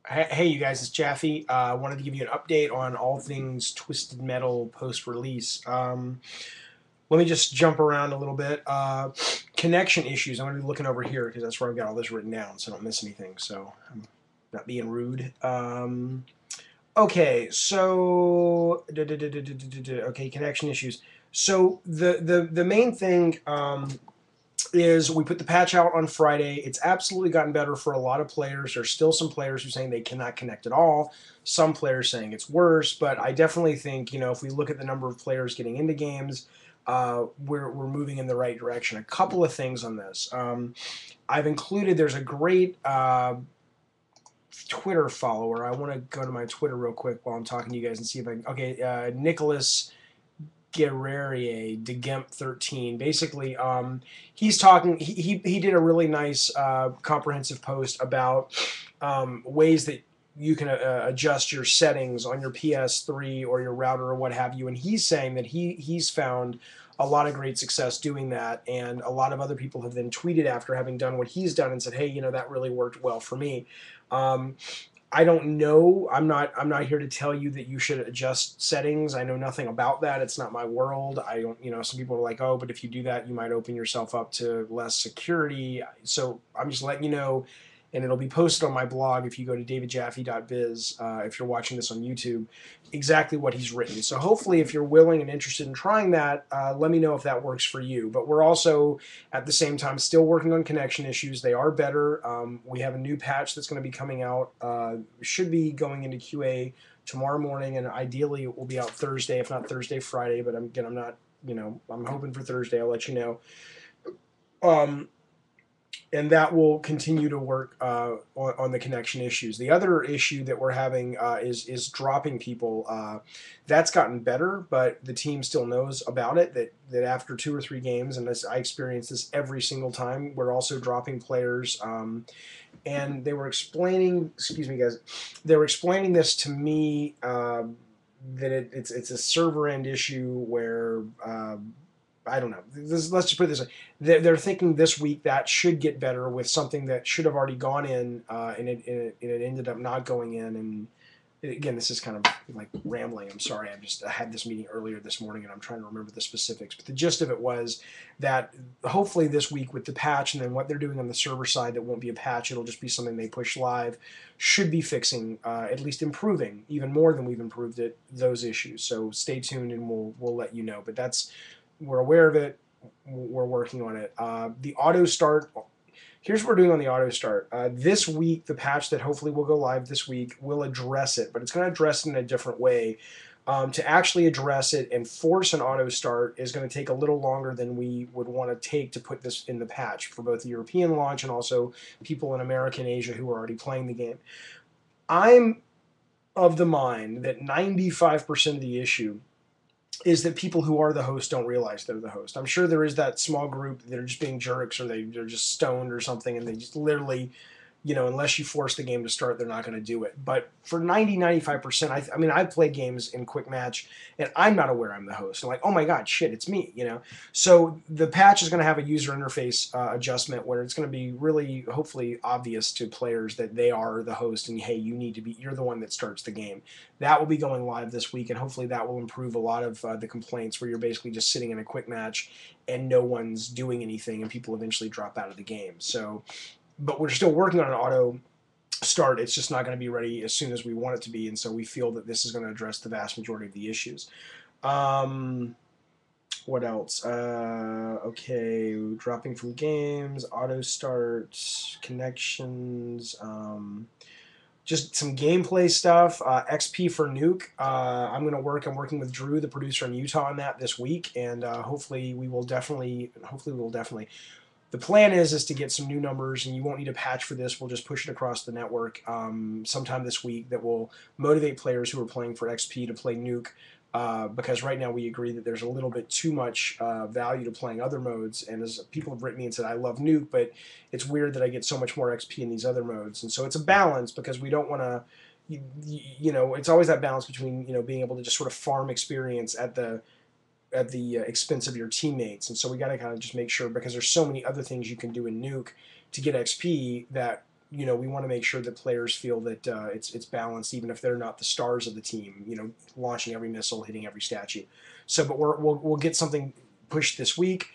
Hey, you guys, it's Jaffe. I wanted to give you an update on all things Twisted Metal post-release. Let me just jump around a little bit. Connection issues. I'm going to be looking over here because that's where I've got all this written down, so I don't miss anything. So I'm not being rude. Okay, so okay, connection issues. So the main thing is we put the patch out on Friday. It's absolutely gotten better for a lot of players. There's still some players who are saying they cannot connect at all. Some players saying it's worse, but I definitely think, if we look at the number of players getting into games, we're moving in the right direction. A couple of things on this. I've included. There's a great Twitter follower. I want to go to my Twitter real quick while I'm talking to you guys and see if I can. Okay, Nicholas Guerrier de Gemp 13. Basically, he's talking. He did a really nice comprehensive post about ways that you can adjust your settings on your PS3 or your router or what have you. And he's saying that he's found a lot of great success doing that, and a lot of other people have then tweeted after having done what he's done and said, "Hey, that really worked well for me." Um, I don't know. I'm not here to tell you that you should adjust settings. I know nothing about that. It's not my world. I don't. Some people are like, oh, but if you do that, you might open yourself up to less security. So I'm just letting you know, and it'll be posted on my blog if you go to davidjaffe.biz. If you're watching this on YouTube, exactly what he's written. So hopefully, if you're willing and interested in trying that, let me know if that works for you. But we're also at the same time still working on connection issues. They are better. We have a new patch that's going to be coming out. Should be going into QA tomorrow morning, and ideally it will be out Thursday, if not Thursday, Friday. But I'm not. I'm hoping for Thursday. I'll let you know. Um, and that will continue to work on the connection issues. The other issue that we're having is dropping people. That's gotten better, but the team still knows about it. That after 2 or 3 games, and I experience this every single time, we're also dropping players. And they were explaining, excuse me, guys, they were explaining this to me. That it's a server end issue where I don't know. Let's just put it this way: they're thinking this week that should get better with something that should have already gone in, and it ended up not going in. And again, this is kind of like rambling. I'm sorry. I had this meeting earlier this morning, and I'm trying to remember the specifics. But the gist of it was that hopefully this week with the patch, and then what they're doing on the server side, that won't be a patch. It'll just be something they push live. Should be fixing, at least improving even more than we've improved it, those issues. So stay tuned, and we'll let you know. But we're aware of it. We're working on it. The auto start. Here's what we're doing on the auto start. This week, the patch that hopefully will go live this week will address it, but it's going to address it in a different way. To actually address it and force an auto start is going to take a little longer than we would want to take to put this in the patch for both the European launch and also people in America and Asia who are already playing the game. I'm of the mind that 95% of the issue is that people who are the host don't realize they're the host. I'm sure there is that small group that are just being jerks, or they're just stoned or something, and they just literally, unless you force the game to start, they're not going to do it. But for 95%, I mean, I've played games in quick match, and I'm not aware I'm the host. I'm like, oh my God, shit, it's me. So the patch is going to have a user interface adjustment where it's going to be really, hopefully, obvious to players that they are the host, and hey, you're the one that starts the game. That will be going live this week, and hopefully that will improve a lot of the complaints where you're basically just sitting in a quick match and no one's doing anything, and people eventually drop out of the game. So, but we're still working on an auto start. It's just not going to be ready as soon as we want it to be, and so we feel that this is going to address the vast majority of the issues. What else? Okay, dropping from games, auto start, connections. Just some gameplay stuff. XP for Nuke. I'm working with Drew, the producer in Utah, on that this week, and hopefully we will definitely. The plan is to get some new numbers, and you won't need a patch for this. We'll just push it across the network sometime this week. That will motivate players who are playing for XP to play Nuke. Because right now we agree that there's a little bit too much value to playing other modes, and as people have written me and said, I love Nuke, but it's weird that I get so much more XP in these other modes, and so it's a balance because we don't want to, it's always that balance between being able to just sort of farm experience at the expense of your teammates, and so we got to kind of just make sure, because there's so many other things you can do in Nuke to get XP, that you know, we want to make sure that players feel that it's balanced, even if they're not the stars of the team. You know, launching every missile, hitting every statue. So, but we'll get something pushed this week.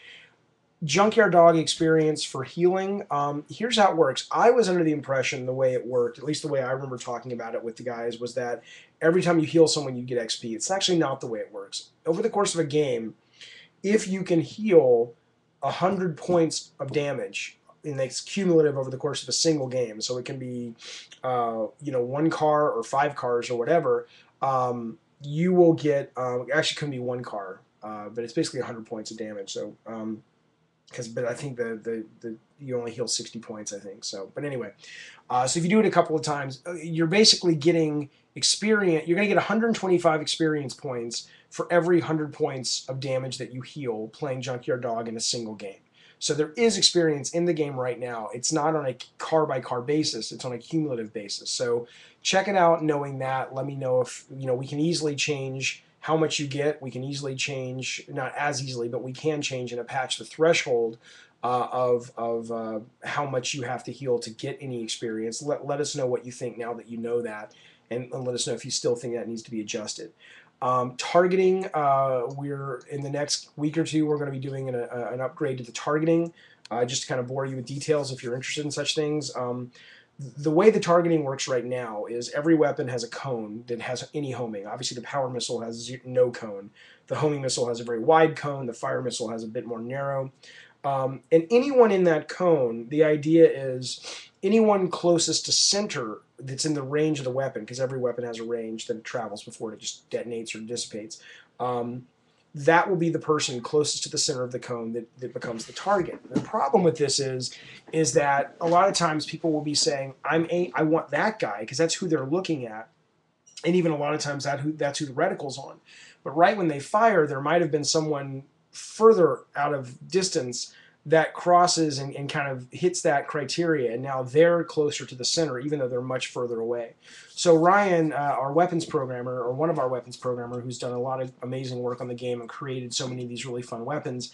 Junkyard Dog experience for healing. Here's how it works. I was under the impression the way it worked, at least the way I remember talking about it with the guys, was that every time you heal someone, you get XP. It's actually not the way it works. Over the course of a game, if you can heal 100 points of damage, and it's cumulative over the course of a single game, so it can be, you know, 1 car or 5 cars or whatever, you will get, actually it can be 1 car, but it's basically 100 points of damage. So, but I think the you only heal 60 points, I think. So, but anyway, so if you do it a couple of times, you're basically getting experience. You're going to get 125 experience points for every 100 points of damage that you heal playing Junkyard Dog in a single game. So there is experience in the game right now. It's not on a car-by-car basis. It's on a cumulative basis. So check it out knowing that. Let me know if, you know, we can easily change how much you get. We can easily change, not as easily, but we can change in a patch the threshold of how much you have to heal to get any experience. Let us know what you think now that you know that, and let us know if you still think that needs to be adjusted. Targeting, we're in the next week or two, we're going to be doing an upgrade to the targeting, just to kind of bore you with details if you're interested in such things. The way the targeting works right now is every weapon has a cone that has any homing. Obviously, the power missile has no cone. The homing missile has a very wide cone. The fire missile has a bit more narrow. And anyone in that cone, the idea is anyone closest to center that's in the range of the weapon, because every weapon has a range that it travels before it just detonates or dissipates. That will be the person closest to the center of the cone that becomes the target. The problem with this is that a lot of times people will be saying, I want that guy, because that's who they're looking at, and even a lot of times that's who the reticle's on. But right when they fire, there might have been someone further out of distance that crosses and kind of hits that criteria, and now they're closer to the center, even though they're much further away. So Ryan, our weapons programmer, or one of our weapons programmer, who's done a lot of amazing work on the game and created so many of these really fun weapons,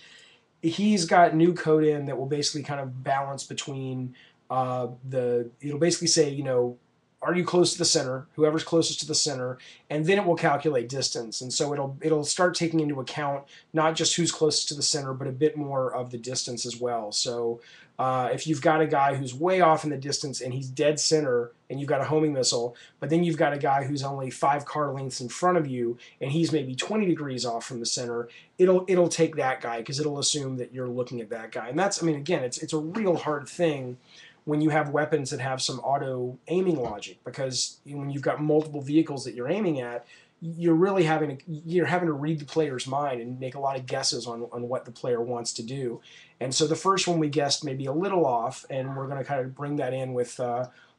he's got new code in that will basically kind of balance between it'll basically say, you know, are you close to the center? Whoever's closest to the center, and then it will calculate distance. And so it'll start taking into account not just who's closest to the center, but a bit more of the distance as well. So if you've got a guy who's way off in the distance and he's dead center, and you've got a homing missile, but then you've got a guy who's only 5 car lengths in front of you, and he's maybe 20 degrees off from the center, it'll take that guy, because it'll assume that you're looking at that guy. And that's, I mean, again, it's a real hard thing when you have weapons that have some auto aiming logic, because when you've got multiple vehicles that you're aiming at, you're really having to read the player's mind and make a lot of guesses on what the player wants to do. And so the first one we guessed may be a little off, and we're going to kind of bring that in with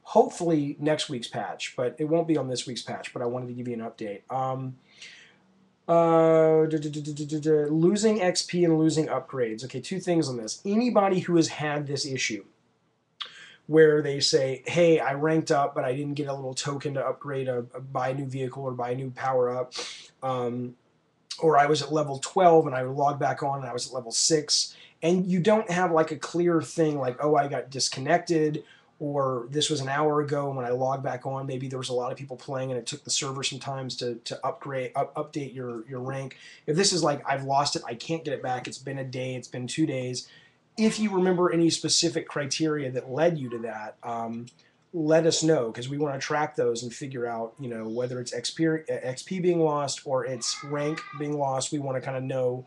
hopefully next week's patch, but it won't be on this week's patch, but I wanted to give you an update. Losing XP and losing upgrades. Okay, 2 things on this. Anybody who has had this issue, where they say, hey, I ranked up, but I didn't get a little token to upgrade, buy a new vehicle or buy a new power-up, or I was at level 12 and I logged back on and I was at level 6, and you don't have like a clear thing like, oh, I got disconnected, or this was an hour ago, and when I logged back on, maybe there was a lot of people playing and it took the server some time to update your rank. If this is like, I've lost it, I can't get it back, it's been a day, it's been 2 days, if you remember any specific criteria that led you to that, let us know, because we want to track those and figure out, you know, whether it's XP being lost or it's rank being lost. We want to kind of know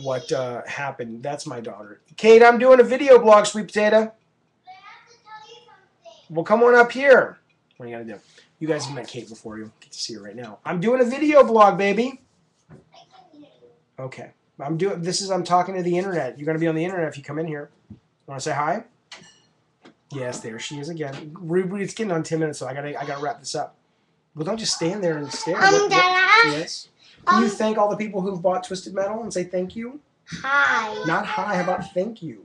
what happened. That's my daughter. Kate, I'm doing a video blog, Sweet Potato. I have to tell you something. Well, come on up here. What do you got to do? You guys have met Kate before. You'll get to see her right now. I'm doing a video blog, baby. I can hear you. Okay. I'm talking to the internet. You're going to be on the internet if you come in here. Want to say hi? Yes, there she is again. Ruby, it's getting on 10 minutes, so I gotta wrap this up. Well, don't just stand there and stare. Dada. Yes. Can you thank all the people who've bought Twisted Metal and say thank you? Hi. Not hi. How about thank you?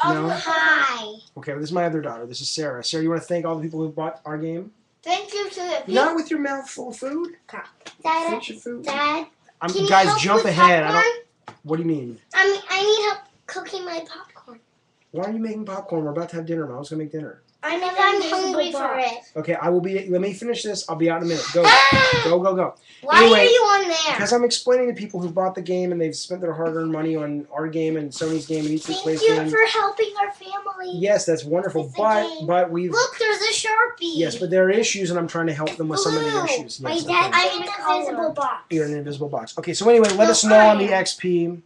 No? Hi. Okay, well, this is my other daughter. This is Sarah. Sarah, you want to thank all the people who bought our game? Thank you to the people. Not with your mouth full of food. Dad. Finish your food. Dad. Guys, jump ahead. What do you mean? I need help cooking my popcorn. Why are you making popcorn? We're about to have dinner. Mom's gonna make dinner. I'm hungry for it. Okay, I will be. Let me finish this. I'll be out in a minute. Go, go, go, go. Why Anyway, are you on there? Because I'm explaining to people who bought the game and they've spent their hard-earned money on our game and Sony's game and each Thank plays you game. for helping our family. Yes, that's wonderful. With the game. But we've Look, there's a Sharpie. yes, but there are issues, and I'm trying to help them with some of the issues. My Yes, dad, okay. I'm in an invisible box. You're in an invisible box. Okay, so anyway, let us know on the XP.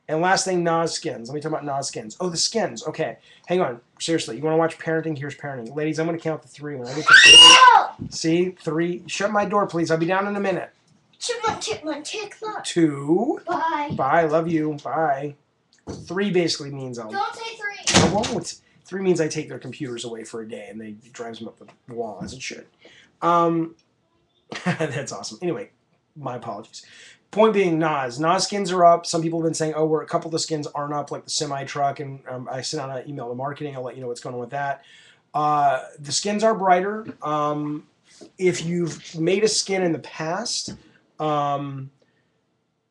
And last thing, Nas skins. Let me talk about Nas skins. Oh, the skins. Okay, hang on. Seriously, you want to watch parenting? Here's parenting. Ladies, I'm going to count to 3. When I get to 3, see? 3. Shut my door, please. I'll be down in a minute. Chipmunk, tick, look. 2. Bye. Bye. Love you. Bye. 3 basically means I'll... Don't say 3. I won't. 3 means I take their computers away for a day, and it drives them up the wall, as it should. That's awesome. Anyway, my apologies. Point being, Nas skins are up. Some people have been saying, oh, a couple of the skins aren't up, like the semi-truck, and I sent out an email to marketing. I'll let you know what's going on with that. The skins are brighter. If you've made a skin in the past, and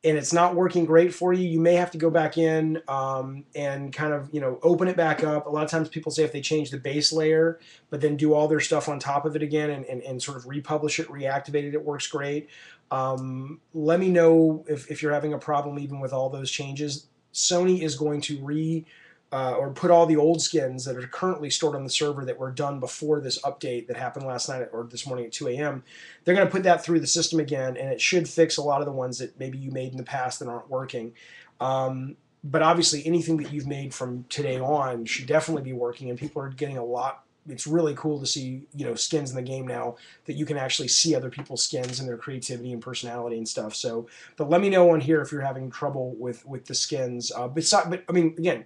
it's not working great for you, you may have to go back in and kind of, open it back up. A lot of times people say if they change the base layer, but then do all their stuff on top of it again and sort of republish it, reactivate it, it works great. Let me know if you're having a problem even with all those changes. Sony is going to or put all the old skins that are currently stored on the server that were done before this update that happened last night or this morning at 2 a.m. They're going to put that through the system again, and it should fix a lot of the ones that maybe you made in the past that aren't working. But obviously, anything that you've made from today on should definitely be working, and people are getting a lot. It's really cool to see, skins in the game now that you can actually see other people's skins and their creativity and personality and stuff. So, but let me know on here if you're having trouble with the skins. But I mean, again,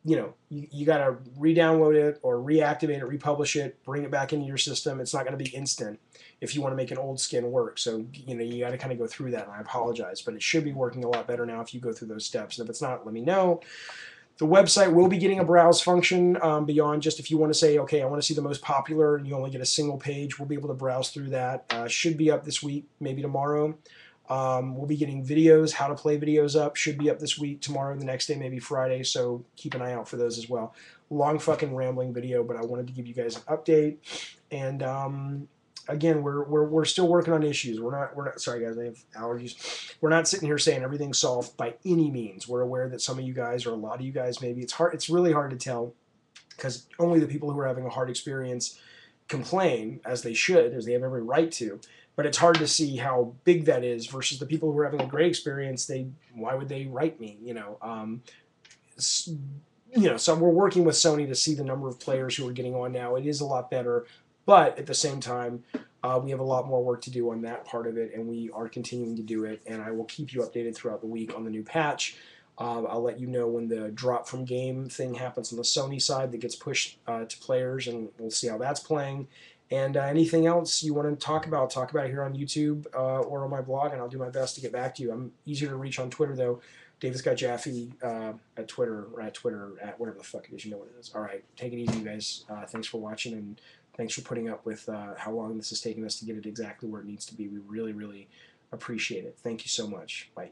you got to re-download it or reactivate it, republish it, bring it back into your system. It's not going to be instant if you want to make an old skin work. So, you got to kind of go through that, and I apologize. But it should be working a lot better now if you go through those steps. And if it's not, let me know. The website will be getting a browse function beyond just if you want to say, okay, I want to see the most popular, and you only get a single page. We'll be able to browse through that. Should be up this week, maybe tomorrow. We'll be getting videos, how to play videos up. Should be up this week, tomorrow, the next day, maybe Friday. So keep an eye out for those as well. Long fucking rambling video, but I wanted to give you guys an update. And again, we're still working on issues. We're not. Sorry guys, I have allergies. We're not sitting here saying everything's solved by any means. We're aware that some of you guys, or a lot of you guys, maybe it's hard. It's really hard to tell because only the people who are having a hard experience complain, as they should, as they have every right to. But it's hard to see how big that is versus the people who are having a great experience. Why would they write me? So we're working with Sony to see the number of players who are getting on now. It is a lot better, but at the same time, we have a lot more work to do on that part of it, and we are continuing to do it. And I will keep you updated throughout the week on the new patch. I'll let you know when the drop from game thing happens on the Sony side that gets pushed to players, and we'll see how that's playing. And anything else you want to talk about it here on YouTube or on my blog, and I'll do my best to get back to you. I'm easier to reach on Twitter, though. David Scott Jaffe at Twitter, at whatever the fuck it is. You know what it is. All right, take it easy, you guys. Thanks for watching, and thanks for putting up with how long this is taking us to get it exactly where it needs to be. We really, really appreciate it. Thank you so much. Bye.